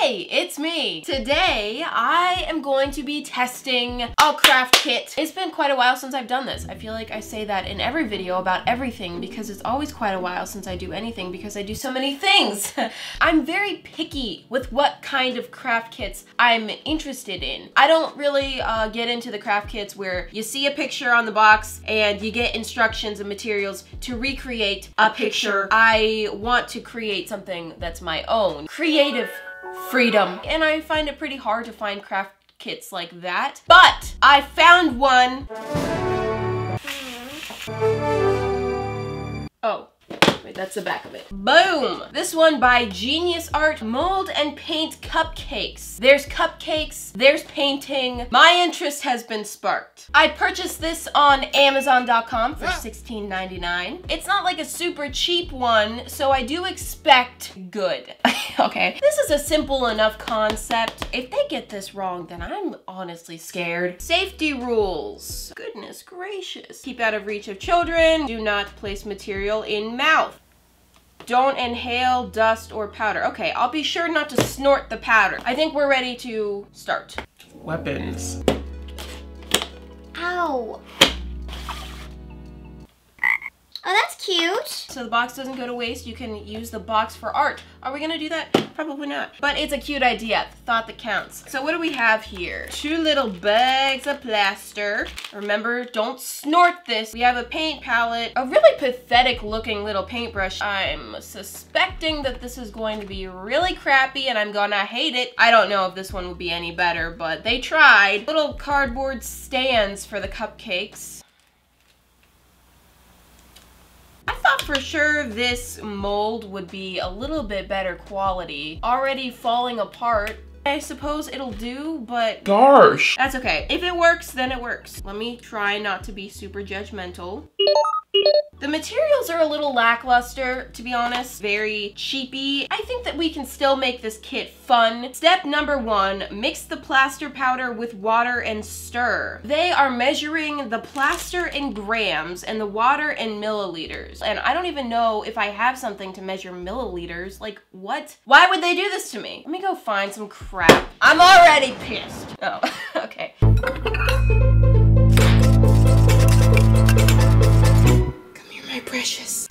Hey, it's me. Today, I am going to be testing a craft kit. It's been quite a while since I've done this. I feel like I say that in every video about everything because it's always quite a while since I do anything because I do so many things. I'm very picky with what kind of craft kits I'm interested in. I don't really get into the craft kits where you see a picture on the box and you get instructions and materials to recreate a picture. I want to create something that's my own. Creative freedom. And I find it pretty hard to find craft kits like that. But I found one. Oh. Wait, that's the back of it. Boom! This one by Genius Art Mold and Paint Cupcakes. There's cupcakes, there's painting. My interest has been sparked. I purchased this on Amazon.com for $16.99. It's not like a super cheap one, so I do expect good. Okay. This is a simple enough concept. If they get this wrong, then I'm honestly scared. Safety rules. Goodness gracious. Keep out of reach of children. Do not place material in mouth. Don't inhale dust or powder. Okay, I'll be sure not to snort the powder. I think we're ready to start. Weapons. Ow. Oh, that's cute. So the box doesn't go to waste. You can use the box for art. Are we gonna do that? Probably not. But it's a cute idea. The thought that counts. So what do we have here? 2 little bags of plaster. Remember, don't snort this. We have a paint palette. A really pathetic looking little paintbrush. I'm suspecting that this is going to be really crappy and I'm gonna hate it. I don't know if this one will be any better, but they tried. Little cardboard stands for the cupcakes. I thought for sure this mold would be a little bit better quality. Already falling apart. I suppose it'll do, but gosh, that's okay. If it works, then it works. Let me try not to be super judgmental. The materials are a little lackluster, to be honest. Very cheapy. I think that we can still make this kit fun. Step number 1, mix the plaster powder with water and stir. They are measuring the plaster in grams and the water in milliliters. And I don't even know if I have something to measure milliliters. Like, what? Why would they do this to me? Let me go find some crap. I'm already pissed. Oh, okay. Precious.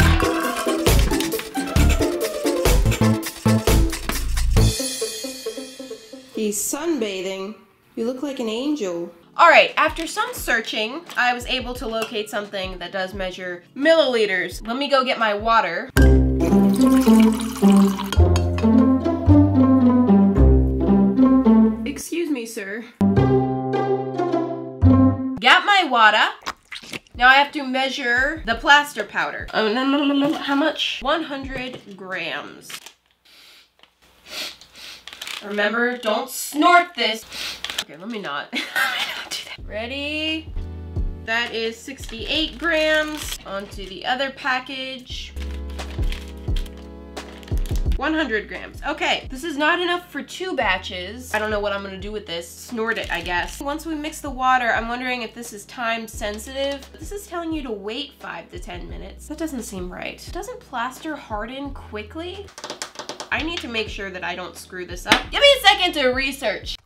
He's sunbathing. You look like an angel. All right, after some searching, I was able to locate something that does measure milliliters. Let me go get my water. Excuse me, sir. Got my water. Now I have to measure the plaster powder. Oh, no. How much? 100 grams. Remember, don't snort this. Okay, let me not. Let me not do that. Ready? That is 68 grams. Onto the other package. 100 grams. Okay, this is not enough for 2 batches. I don't know what I'm gonna do with this. Snort it, I guess. Once we mix the water, I'm wondering if this is time sensitive. This is telling you to wait 5 to 10 minutes. That doesn't seem right. Doesn't plaster harden quickly? I need to make sure that I don't screw this up. Give me a second to research.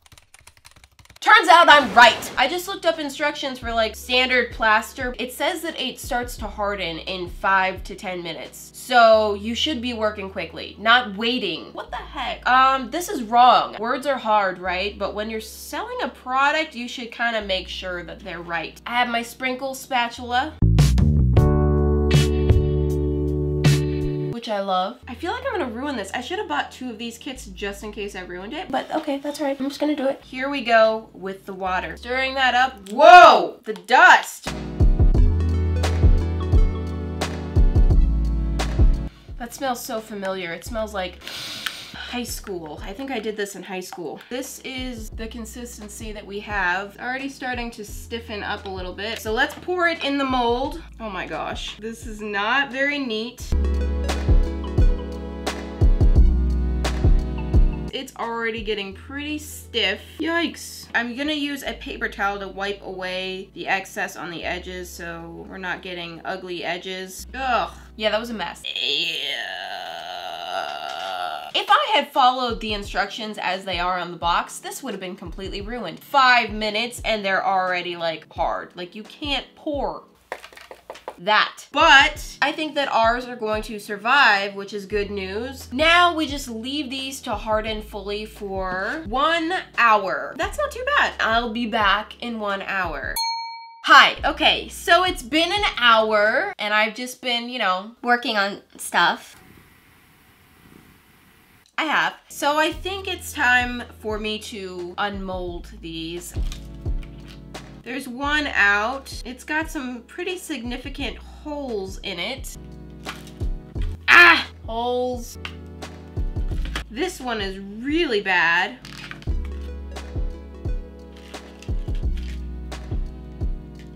Turns out I'm right. I just looked up instructions for like standard plaster. It says that it starts to harden in 5 to 10 minutes. So you should be working quickly, not waiting. What the heck? This is wrong. Words are hard, right? But when you're selling a product, you should kind of make sure that they're right. I have my sprinkle spatula, which I love. I feel like I'm gonna ruin this. I should have bought 2 of these kits just in case I ruined it, but okay, that's all right. I'm just gonna do it. Here we go with the water. Stirring that up. Whoa, the dust. That smells so familiar. It smells like high school. I think I did this in high school. This is the consistency that we have. Already starting to stiffen up a little bit. So let's pour it in the mold. Oh my gosh. This is not very neat. It's already getting pretty stiff. Yikes. I'm gonna use a paper towel to wipe away the excess on the edges so we're not getting ugly edges. Ugh. Yeah, that was a mess. If I had followed the instructions as they are on the box, this would have been completely ruined. 5 minutes and they're already like hard. Like you can't pour that. But I think that ours are going to survive, which is good news. Now we just leave these to harden fully for 1 hour. That's not too bad. I'll be back in 1 hour. Hi, okay, so it's been an hour and I've just been, you know, Working on stuff. I have. So I think it's time for me to unmold these. There's one out. It's got some pretty significant holes in it. Ah! Holes. This one is really bad.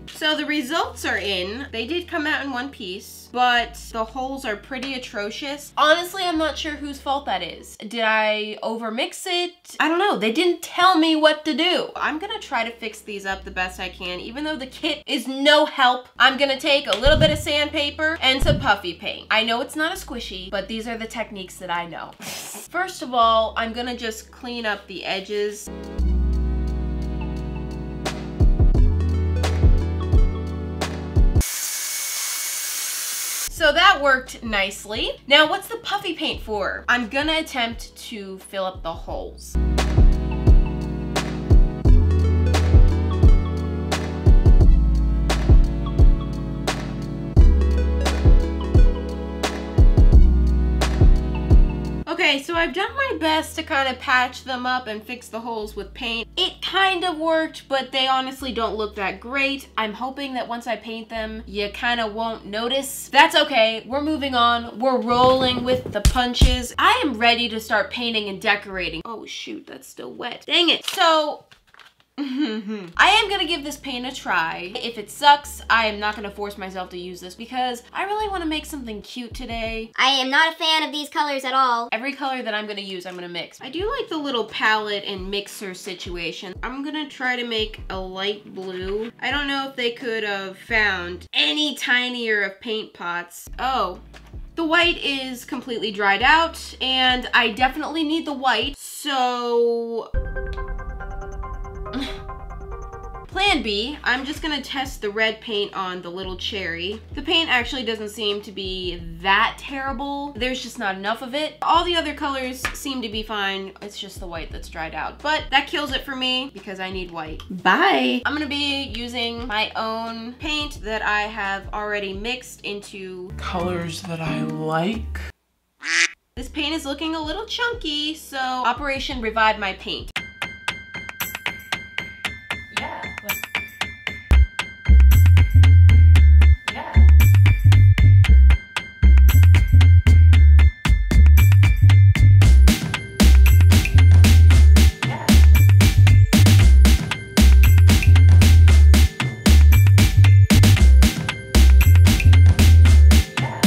So the results are in. They did come out in one piece, but the holes are pretty atrocious. Honestly, I'm not sure whose fault that is. Did I overmix it? I don't know. They didn't tell me what to do. I'm gonna try to fix these up the best I can. Even though the kit is no help, I'm gonna take a little bit of sandpaper and some puffy paint. I know it's not a squishy, but these are the techniques that I know. First of all, I'm gonna just clean up the edges. So that worked nicely. Now what's the puffy paint for? I'm gonna attempt to fill up the holes. Okay, so I've done my best to kind of patch them up and fix the holes with paint. It kind of worked, but they honestly don't look that great. I'm hoping that once I paint them, you kind of won't notice. That's okay, we're moving on. We're rolling with the punches. I am ready to start painting and decorating. Oh shoot, that's still wet. Dang it. So, I am gonna give this paint a try. If it sucks, I am not gonna force myself to use this because I really wanna make something cute today. I am not a fan of these colors at all. Every color that I'm gonna use, I'm gonna mix. I do like the little palette and mixer situation. I'm gonna try to make a light blue. I don't know if they could have found any tinier of paint pots. Oh. The white is completely dried out and I definitely need the white. So Plan B, I'm just gonna test the red paint on the little cherry. The paint actually doesn't seem to be that terrible. There's just not enough of it. All the other colors seem to be fine. It's just the white that's dried out. But that kills it for me because I need white. Bye! I'm gonna be using my own paint that I have already mixed into colors that I like. This paint is looking a little chunky, so Operation Revive My Paint.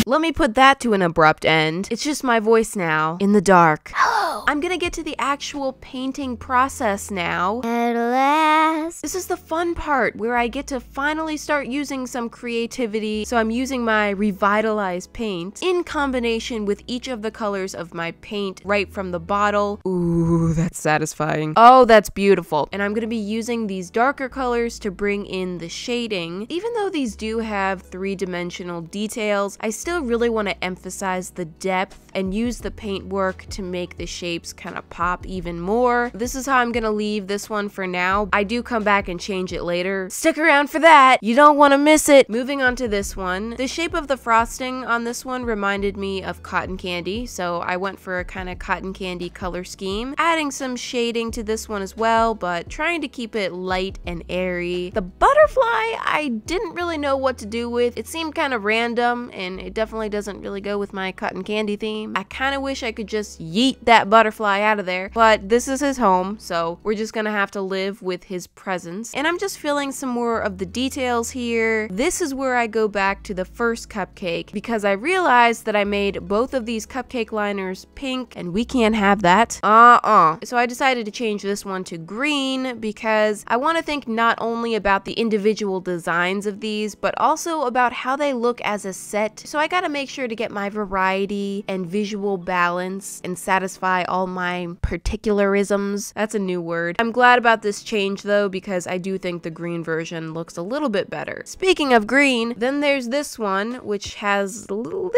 Let me put that to an abrupt end. It's just my voice now, in the dark. Hello! I'm gonna get to the actual painting process now. At last. This is the fun part, where I get to finally start using some creativity. So I'm using my revitalized paint in combination with each of the colors of my paint right from the bottle. Ooh, that's satisfying. Oh, that's beautiful. And I'm gonna be using these darker colors to bring in the shading. Even though these do have three-dimensional details, I still really want to emphasize the depth and use the paintwork to make the shapes kind of pop even more. This is how I'm gonna leave this one for now. I do come back and change it later. Stick around for that. You don't want to miss it. Moving on to this one. The shape of the frosting on this one reminded me of cotton candy, so I went for a kind of cotton candy color scheme. Adding some shading to this one as well, but trying to keep it light and airy. The butterfly, I didn't really know what to do with. It seemed kind of random, and it definitely doesn't really go with my cotton candy theme. I kind of wish I could just yeet that butterfly out of there, but this is his home, so we're just gonna have to live with his presence. And I'm just feeling some more of the details here. This is where I go back to the first cupcake because I realized that I made both of these cupcake liners pink and we can't have that. So I decided to change this one to green because I want to think not only about the individual designs of these, but also about how they look as a set. So I got gotta make sure to get my variety and visual balance and satisfy all my particularisms. That's a new word. I'm glad about this change though, because I do think the green version looks a little bit better. Speaking of green, then there's this one, which has little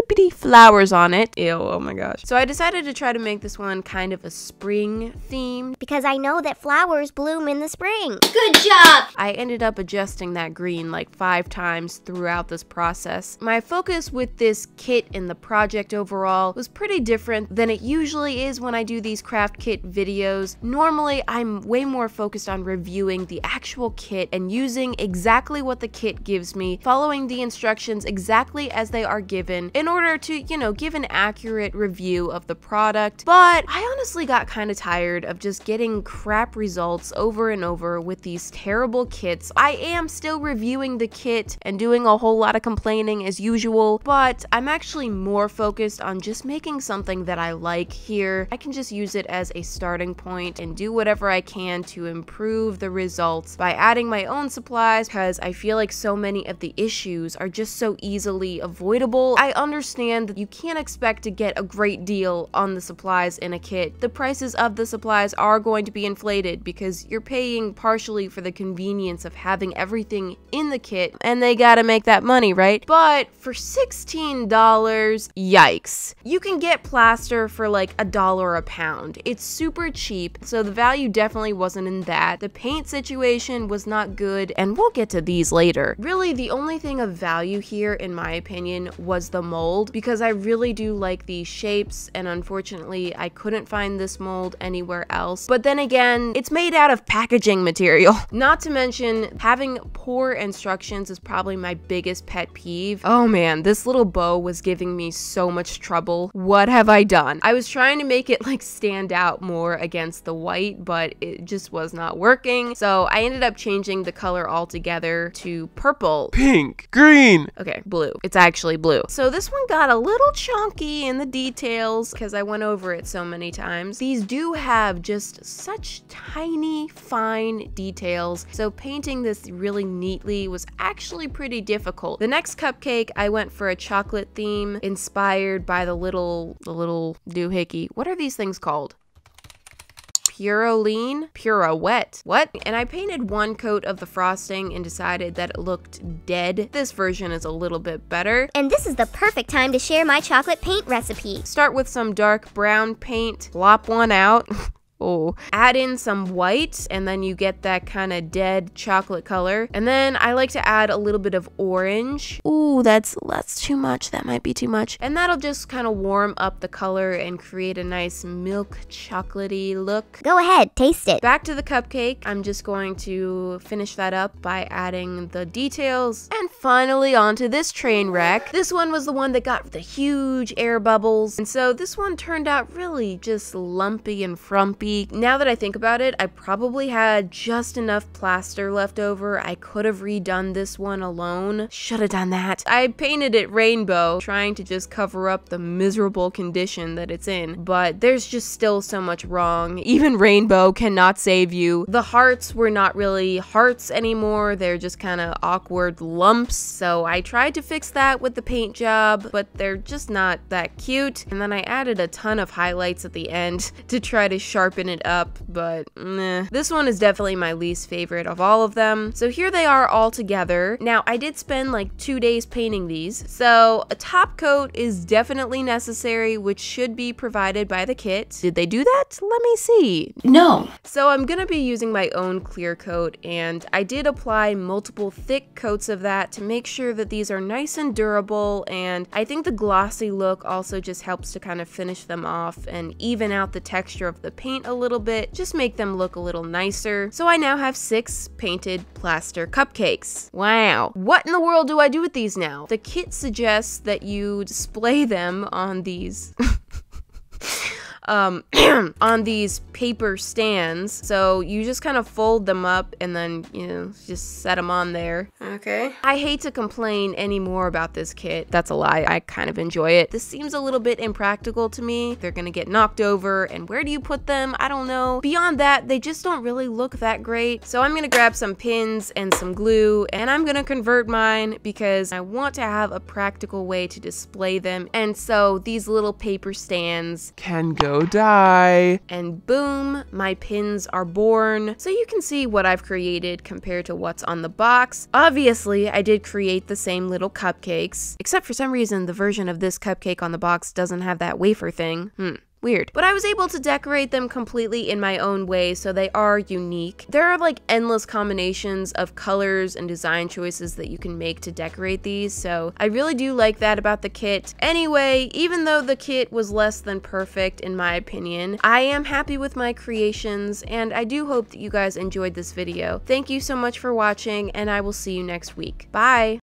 bitty flowers on it. Ew, oh my gosh. So I decided to try to make this one kind of a spring theme. Because I know that flowers bloom in the spring. Good job! I ended up adjusting that green like 5 times throughout this process. My focus with this kit and the project overall was pretty different than it usually is when I do these craft kit videos. Normally, I'm way more focused on reviewing the actual kit and using exactly what the kit gives me, following the instructions exactly as they are given in order to, you know, give an accurate review of the product. But I honestly got kind of tired of just getting crap results over and over with these terrible kits. I am still reviewing the kit and doing a whole lot of complaining as usual, but I'm actually more focused on just making something that I like here. I can just use it as a starting point and do whatever I can to improve the results by adding my own supplies, because I feel like so many of the issues are just so easily avoidable. I understand that you can't expect to get a great deal on the supplies in a kit. The prices of the supplies are going to be inflated because you're paying partially for the convenience of having everything in the kit, and they gotta make that money, right? But for $16, yikes. You can get plaster for like $1 a pound. It's super cheap, so the value definitely wasn't in that. The paint situation was not good, and we'll get to these later. Really, the only thing of value here, in my opinion, was the mold, because I really do like these shapes, and unfortunately, I couldn't find this mold anywhere else. But then again, it's made out of packaging material. Not to mention, having poor instructions is probably my biggest pet peeve. Oh man, this little bow was giving me so much trouble. What have I done? I was trying to make it like stand out more against the white, but it just was not working. So I ended up changing the color altogether to purple. Pink, green. Okay, blue. It's actually blue. So this one got a little chunky in the details because I went over it so many times. These do have just such tiny, fine details. So painting this really neatly was actually pretty difficult. The next cupcake, I went for a chocolate theme inspired by the little doohickey. What are these things called? Pirouette. What? And I painted one coat of the frosting and decided that it looked dead. This version is a little bit better. And this is the perfect time to share my chocolate paint recipe. Start with some dark brown paint, plop one out. Oh, add in some white, and then you get that kind of dead chocolate color. And then I like to add a little bit of orange. Ooh, that's too much. That might be too much. And that'll just kind of warm up the color and create a nice milk chocolatey look. Go ahead, taste it. Back to the cupcake. I'm just going to finish that up by adding the details. And finally onto this train wreck. This one was the one that got the huge air bubbles. And so this one turned out really just lumpy and frumpy. Now that I think about it, I probably had just enough plaster left over. I could have redone this one alone. Should have done that. I painted it rainbow, trying to just cover up the miserable condition that it's in, but there's just still so much wrong. Even rainbow cannot save you. The hearts were not really hearts anymore. They're just kind of awkward lumps, so I tried to fix that with the paint job, but they're just not that cute. And then I added a ton of highlights at the end to try to sharpen it up, but meh. This one is definitely my least favorite of all of them. So here they are all together. Now, I did spend like 2 days painting these, so a top coat is definitely necessary, which should be provided by the kit. Did they do that? Let me see. No. So I'm gonna be using my own clear coat, and I did apply multiple thick coats of that to make sure that these are nice and durable, and I think the glossy look also just helps to kind of finish them off and even out the texture of the paint a little bit, just make them look a little nicer. So I now have 6 painted plaster cupcakes. Wow. What in the world do I do with these now? The kit suggests that you display them on these on these paper stands. So you just kind of fold them up and then, you know, just set them on there. Okay. I hate to complain anymore about this kit. That's a lie. I kind of enjoy it. This seems a little bit impractical to me. They're gonna get knocked over, and where do you put them? I don't know. Beyond that, they just don't really look that great. So I'm gonna grab some pins and some glue, and I'm gonna convert mine because I want to have a practical way to display them. And so these little paper stands Can go die. and boom, my pins are born. So you can see what I've created compared to what's on the box. Obviously, I did create the same little cupcakes, except for some reason the version of this cupcake on the box doesn't have that wafer thing. Weird. But I was able to decorate them completely in my own way, so they are unique. There are like endless combinations of colors and design choices that you can make to decorate these, so I really do like that about the kit. Anyway, even though the kit was less than perfect in my opinion, I am happy with my creations, and I do hope that you guys enjoyed this video. Thank you so much for watching, and I will see you next week. Bye!